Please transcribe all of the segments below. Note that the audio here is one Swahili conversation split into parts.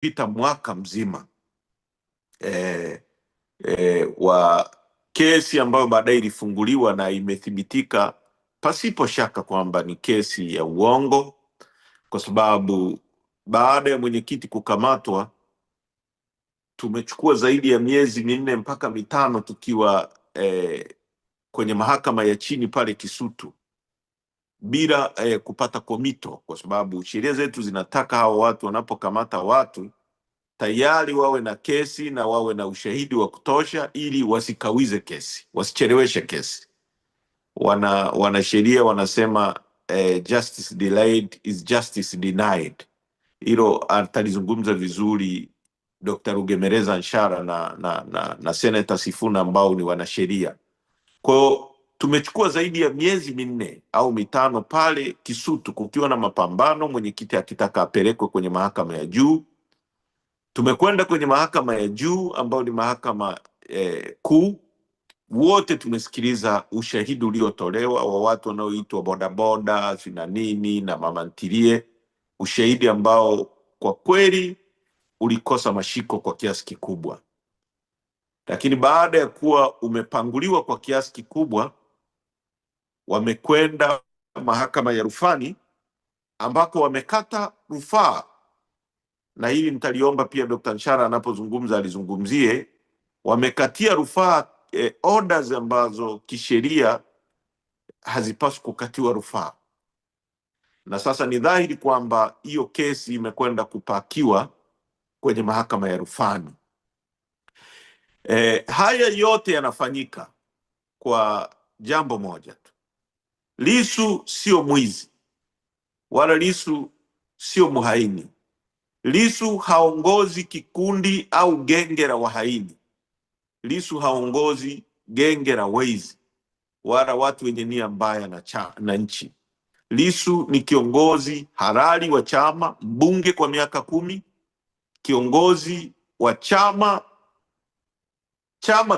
umepita mwaka mzima wa kesi ambayo baadaye ilifunguliwa na imethibitika pasipo shaka kwamba ni kesi ya uongo, kwa sababu baada ya mwenyekiti kukamatwa tumechukua zaidi ya miezi 4 mpaka 5 tukiwa kwenye mahakama ya chini pale Kisutu bila kupata komito, kwa sababu sheria zetu zinataka hao watu wanapokamata watu tayari wawe na kesi na wawe na ushahidi wa kutosha ili wasikawize kesi, wasicheleweshe kesi. Wanasheria wanasema justice delayed is justice denied. Hilo atalizungumza vizuri Dr. Rugemeleza Nshala na Senator Sifuna ambao ni wanasheria. Kwa hiyo tumechukua zaidi ya miezi 4 au 5 pale Kisutu kukiwa na mapambano, mwenyekiti akitaka apelekwe kwenye mahakama ya juu. Tumekwenda kwenye mahakama ya juu ambayo ni mahakama kuu. Wote tumesikiliza ushahidi uliotolewa wa watu wanaoitwa bodaboda na nini na mama ntilie, ushahidi ambao kwa kweli ulikosa mashiko kwa kiasi kikubwa. Lakini baada ya kuwa umepanguliwa kwa kiasi kikubwa, wamekwenda mahakama ya rufani ambako wamekata rufaa, na hili nitaliomba pia Dr. Nshala anapozungumza alizungumzie. Wamekatia rufaa orders ambazo kisheria hazipaswi kukatiwa rufaa, na sasa ni dhahiri kwamba hiyo kesi imekwenda kupakiwa kwenye mahakama ya rufani. Haya yote yanafanyika kwa jambo moja tu. Lissu sio mwizi, wala Lissu sio muhaini. Lissu haongozi kikundi au genge la wahaini. Lissu haongozi genge la wezi wala watu wenye nia mbaya na nchi. Lissu ni kiongozi halali wa chama, mbunge kwa miaka 10, kiongozi wa chama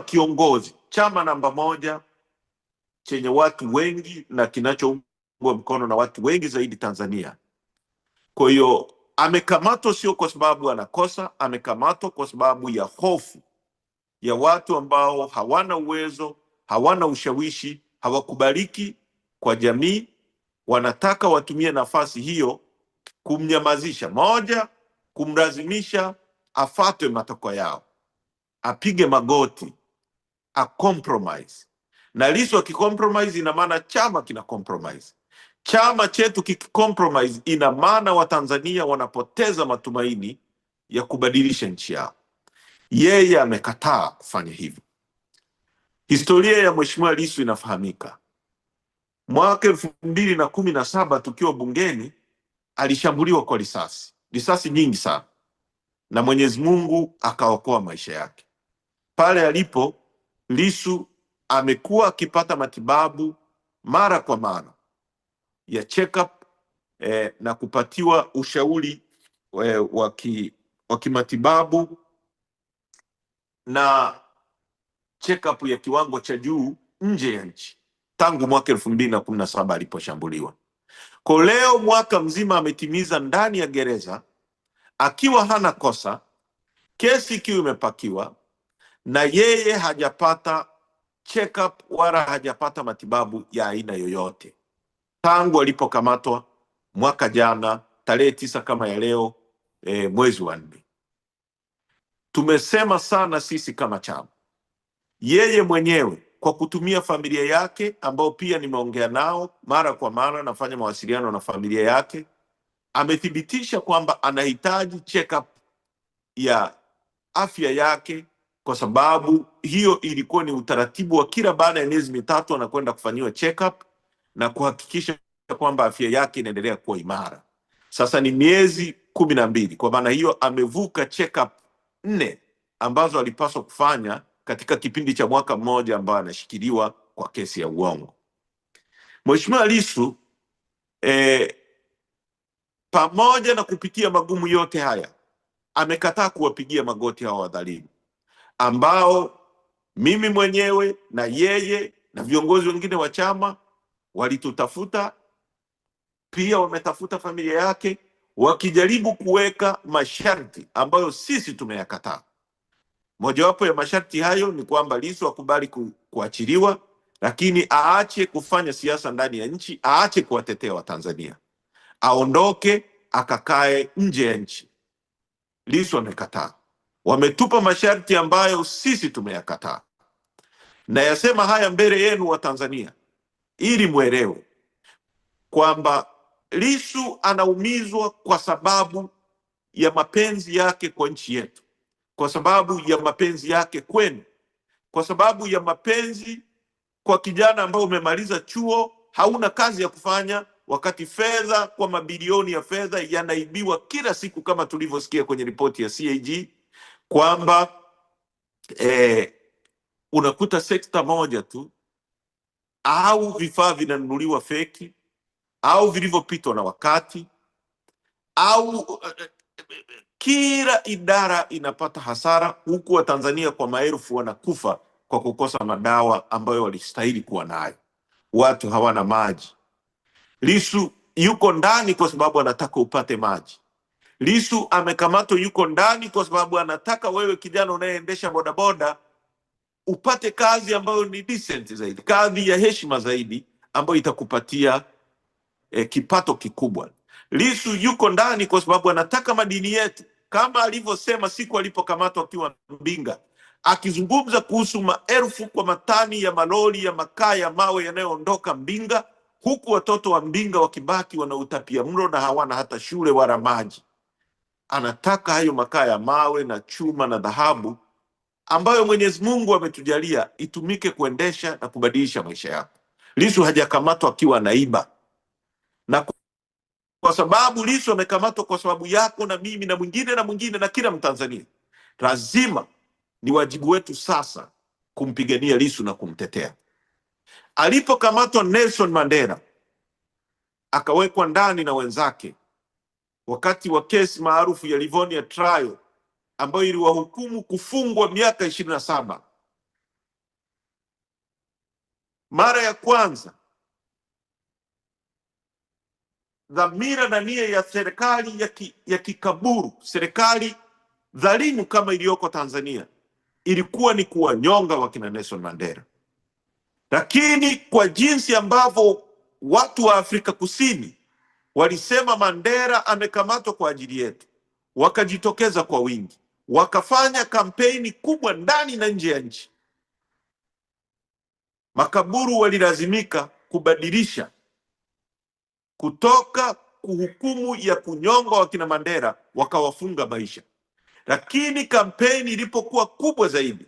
kiongozi, chama namba 1 chenye watu wengi na kinachoungwa mkono na watu wengi zaidi Tanzania. Kwa hiyo amekamatwa sio kwa sababu anakosa, amekamatwa kwa sababu ya hofu ya watu ambao hawana uwezo, hawana ushawishi, hawakubaliki kwa jamii. Wanataka watumie nafasi hiyo kumnyamazisha. Moja, kumlazimisha afatwe matakwa yao, apige magoti, compromise. Na Lissu akicompromise ina maana chama kina compromise. Chama chetu kikicompromise ina maana Watanzania wanapoteza matumaini ya kubadilisha nchi yao. Yeye amekataa kufanya hivyo. Historia ya Mheshimiwa Lissu inafahamika. Mwaka 2017 tukiwa bungeni alishambuliwa kwa risasi nyingi sana, na Mwenyezi Mungu akaokoa maisha yake. Pale alipo Lissu amekuwa akipata matibabu mara kwa mara ya check up na kupatiwa ushauri wa kimatibabu na check up ya kiwango cha juu nje ya nchi tangu mwaka 2017 aliposhambuliwa. Kwa leo mwaka mzima ametimiza ndani ya gereza akiwa hana kosa, kesi ikiwa imepakiwa, na yeye hajapata check up wala hajapata matibabu ya aina yoyote tangu alipokamatwa mwaka jana tarehe 9 kama ya leo mwezi wa 4. Tumesema sana sisi kama chama. Yeye mwenyewe kwa kutumia familia yake ambao pia nimeongea nao mara kwa mara, nafanya mawasiliano na familia yake, amethibitisha kwamba anahitaji check up ya afya yake, kwa sababu hiyo ilikuwa ni utaratibu wa kila baada ya miezi 3 anakwenda kufanyiwa check up na kuhakikisha kwamba afya yake inaendelea kuwa imara. Sasa ni miezi 12, kwa maana hiyo amevuka check up 4 ambazo alipaswa kufanya katika kipindi cha mwaka mmoja ambao anashikiliwa kwa kesi ya uongo. Mheshimiwa Lissu pamoja na kupitia magumu yote haya amekataa kuwapigia magoti hao wadhalimu ambao mimi mwenyewe na yeye na viongozi wengine wa chama walitutafuta, pia wametafuta familia yake, wakijaribu kuweka masharti ambayo sisi tumeyakataa. Mojawapo ya masharti hayo ni kwamba Lissu akubali kuachiliwa, lakini aache kufanya siasa ndani ya nchi, aache kuwatetea Watanzania, aondoke akakae nje ya nchi. Lissu amekataa. Wametupa masharti ambayo sisi tumeyakataa. Na yasema haya mbele yenu wa Tanzania ili mwelewe kwamba Lissu anaumizwa kwa sababu ya mapenzi yake kwa nchi yetu, kwa sababu ya mapenzi yake kwenu, kwa sababu ya mapenzi kwa kijana ambao umemaliza chuo, hauna kazi ya kufanya, wakati fedha kwa mabilioni ya fedha yanaibiwa kila siku, kama tulivyosikia kwenye ripoti ya CAG kwamba unakuta sekta moja tu au vifaa vinanunuliwa feki au vilivyopitwa na wakati au kila idara inapata hasara, huku Watanzania kwa maelfu wanakufa kwa kukosa madawa ambayo walistahili kuwa nayo. Watu hawana maji. Lissu yuko ndani kwa sababu anataka upate maji. Lissu amekamatwa, yuko ndani kwa sababu anataka wewe kijana unayeendesha bodaboda upate kazi ambayo ni decent zaidi, kazi ya heshima zaidi ambayo itakupatia kipato kikubwa. Lissu yuko ndani kwa sababu anataka madini yetu, kama alivyosema siku alipokamatwa akiwa Mbinga, akizungumza kuhusu maelfu kwa matani ya malori ya makaa ya mawe yanayoondoka Mbinga, huku watoto wa Mbinga wakibaki wana utapiamlo na hawana hata shule wala maji. Anataka hayo makaa ya mawe na chuma na dhahabu ambayo Mwenyezi Mungu ametujalia itumike kuendesha na kubadilisha maisha yako. Lissu hajakamatwa akiwa naiba, na kwa sababu Lissu amekamatwa kwa sababu yako na mimi na mwingine na kila Mtanzania, lazima ni wajibu wetu sasa kumpigania Lissu na kumtetea. Alipokamatwa Nelson Mandela akawekwa ndani na wenzake wakati wa kesi maarufu ya Livonia trial ambayo iliwahukumu kufungwa miaka 27. Mara ya kwanza dhamira na nia ya serikali ya kikaburu, serikali dhalimu kama iliyoko Tanzania, ilikuwa ni kuwanyonga wakina Nelson Mandela. Lakini kwa jinsi ambavyo watu wa Afrika Kusini walisema Mandela amekamatwa kwa ajili yetu, wakajitokeza kwa wingi, wakafanya kampeni kubwa ndani na nje ya nchi. Makaburu walilazimika kubadilisha kutoka kuhukumu ya kunyonga wakina Mandela wakawafunga maisha. Lakini kampeni ilipokuwa kubwa zaidi,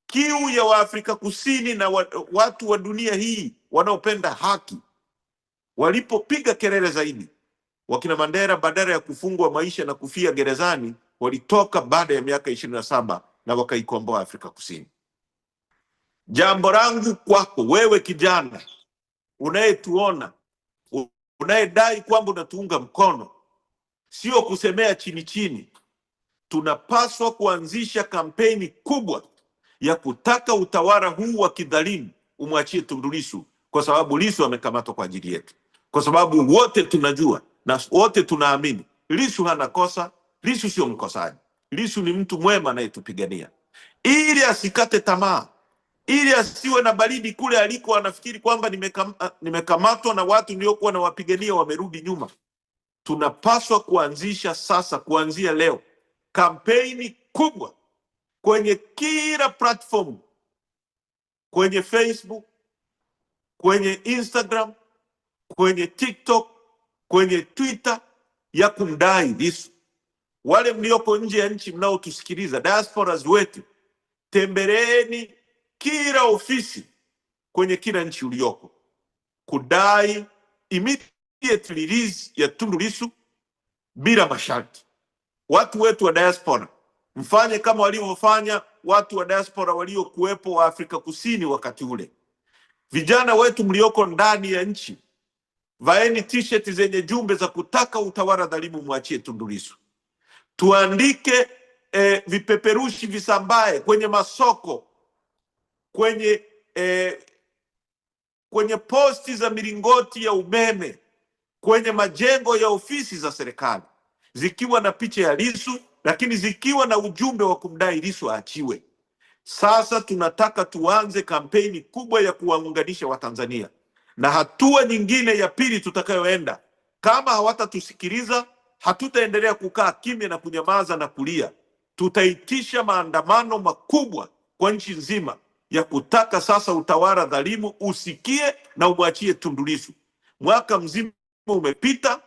kiu ya Waafrika Kusini na watu wa dunia hii wanaopenda haki walipopiga kelele zaidi, wakina Mandela badala ya kufungwa maisha na kufia gerezani, walitoka baada ya miaka 27 na wakaikomboa Afrika Kusini. Jambo langu kwako wewe kijana unayetuona, unayedai kwamba unatuunga mkono, sio kusemea chini chini. Tunapaswa kuanzisha kampeni kubwa ya kutaka utawala huu wa kidhalimu umwachie Tundu Lissu, kwa sababu Lissu amekamatwa kwa ajili yetu, kwa sababu wote tunajua na wote tunaamini Lissu hana kosa. Lissu sio mkosaji. Lissu ni mtu mwema anayetupigania, ili asikate tamaa, ili asiwe na baridi kule aliko anafikiri kwamba nimekamatwa na watu niliokuwa na wapigania wamerudi nyuma. Tunapaswa kuanzisha sasa, kuanzia leo, kampeni kubwa kwenye kila platform, kwenye Facebook, kwenye Instagram, kwenye TikTok, kwenye Twitter, ya kumdai Lissu. Wale mlioko nje ya nchi mnaotusikiliza, diasporas wetu, tembeleeni kila ofisi kwenye kila nchi ulioko kudai immediate release ya Tundu Lissu bila masharti. Watu wetu wa diaspora, mfanye kama walivyofanya watu wa diaspora waliokuwepo wa Afrika Kusini wakati ule. Vijana wetu mlioko ndani ya nchi, vaeni t-shirt zenye jumbe za kutaka utawala dhalimu mwachie Tundu Lissu. Tuandike vipeperushi visambae kwenye masoko, kwenye posti za milingoti ya umeme, kwenye majengo ya ofisi za serikali. zikiwa na picha ya Lissu, lakini zikiwa na ujumbe wa kumdai Lissu aachiwe. Sasa tunataka tuanze kampeni kubwa ya kuwaunganisha Watanzania, na hatua nyingine ya pili tutakayoenda, kama hawatatusikiliza, hatutaendelea kukaa kimya na kunyamaza na kulia. Tutaitisha maandamano makubwa kwa nchi nzima ya kutaka sasa utawala dhalimu usikie na umwachie Tundu Lissu. Mwaka mzima umepita,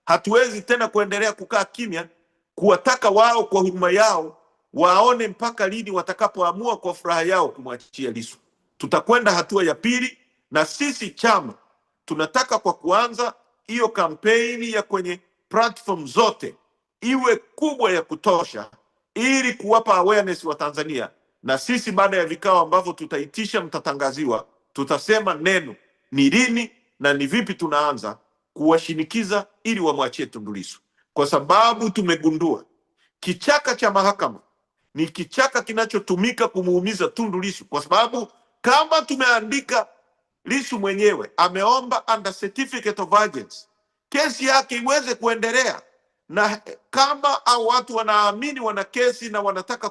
hatuwezi tena kuendelea kukaa kimya, kuwataka wao kwa huruma yao waone mpaka lini watakapoamua kwa furaha yao kumwachia Lissu. Tutakwenda hatua ya pili, na sisi chama tunataka kwa kuanza hiyo kampeni ya kwenye platform zote iwe kubwa ya kutosha, ili kuwapa awareness wa Tanzania. Na sisi baada ya vikao ambavyo tutaitisha, mtatangaziwa, tutasema neno ni lini na ni vipi tunaanza kuwashinikiza ili wamwachie Tundu Lissu, kwa sababu tumegundua kichaka cha mahakama ni kichaka kinachotumika kumuumiza Tundu Lissu, kwa sababu kama tumeandika Lissu mwenyewe ameomba under certificate of urgency kesi yake iweze kuendelea, na kama au watu wanaamini wana kesi na wanataka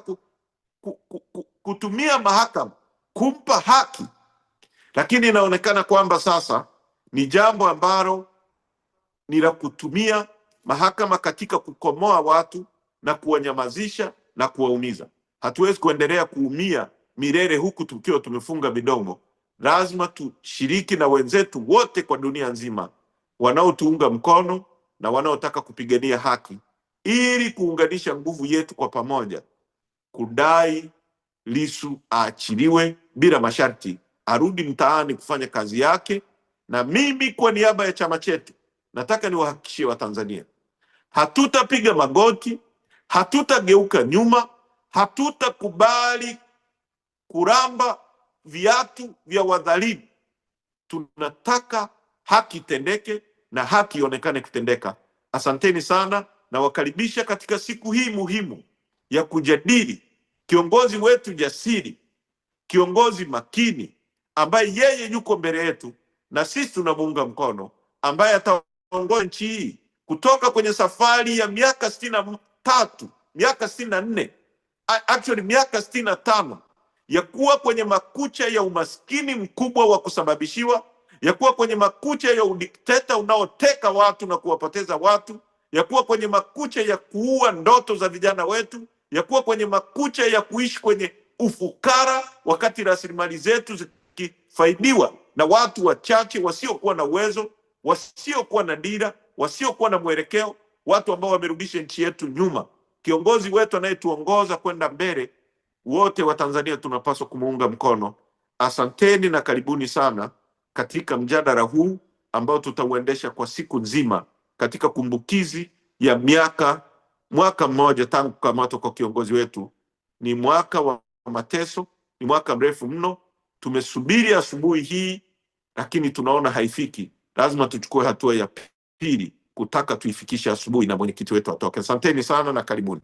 kutumia mahakama kumpa haki, lakini inaonekana kwamba sasa ni jambo ambalo ni la kutumia mahakama katika kukomoa watu na kuwanyamazisha na kuwaumiza. Hatuwezi kuendelea kuumia milele huku tukiwa tumefunga midomo. Lazima tushiriki na wenzetu wote kwa dunia nzima wanaotuunga mkono na wanaotaka kupigania haki, ili kuunganisha nguvu yetu kwa pamoja kudai Lissu aachiliwe bila masharti, arudi mtaani kufanya kazi yake. Na mimi kwa niaba ya chama chetu nataka niwahakikishie Watanzania, hatutapiga magoti, hatutageuka nyuma, hatutakubali kuramba viatu vya wadhalimu. Tunataka haki tendeke na haki ionekane kutendeka. Asanteni sana, na wakaribisha katika siku hii muhimu ya kujadili kiongozi wetu jasiri, kiongozi makini, ambaye yeye yuko mbele yetu na sisi tunamuunga mkono, ambaye ataongoza nchi hii kutoka kwenye safari ya miaka 63, miaka 64, actually miaka 65 ya kuwa kwenye makucha ya umaskini mkubwa wa kusababishiwa, ya kuwa kwenye makucha ya udikteta unaoteka watu na kuwapoteza watu, ya kuwa kwenye makucha ya kuua ndoto za vijana wetu, ya kuwa kwenye makucha ya kuishi kwenye ufukara wakati rasilimali zetu zikifaidiwa na watu wachache wasiokuwa na uwezo, wasiokuwa na dira, wasiokuwa na mwelekeo, watu ambao wamerudisha nchi yetu nyuma. Kiongozi wetu anayetuongoza kwenda mbele, wote wa Tanzania tunapaswa kumuunga mkono. Asanteni na karibuni sana katika mjadala huu ambao tutauendesha kwa siku nzima katika kumbukizi ya mwaka mmoja tangu kukamatwa kwa kiongozi wetu. Ni mwaka wa mateso, ni mwaka mrefu mno. Tumesubiri asubuhi hii, lakini tunaona haifiki. Lazima tuchukue hatua ya pili kutaka tuifikishe asubuhi na mwenyekiti wetu atoke. Asanteni sana na karibuni.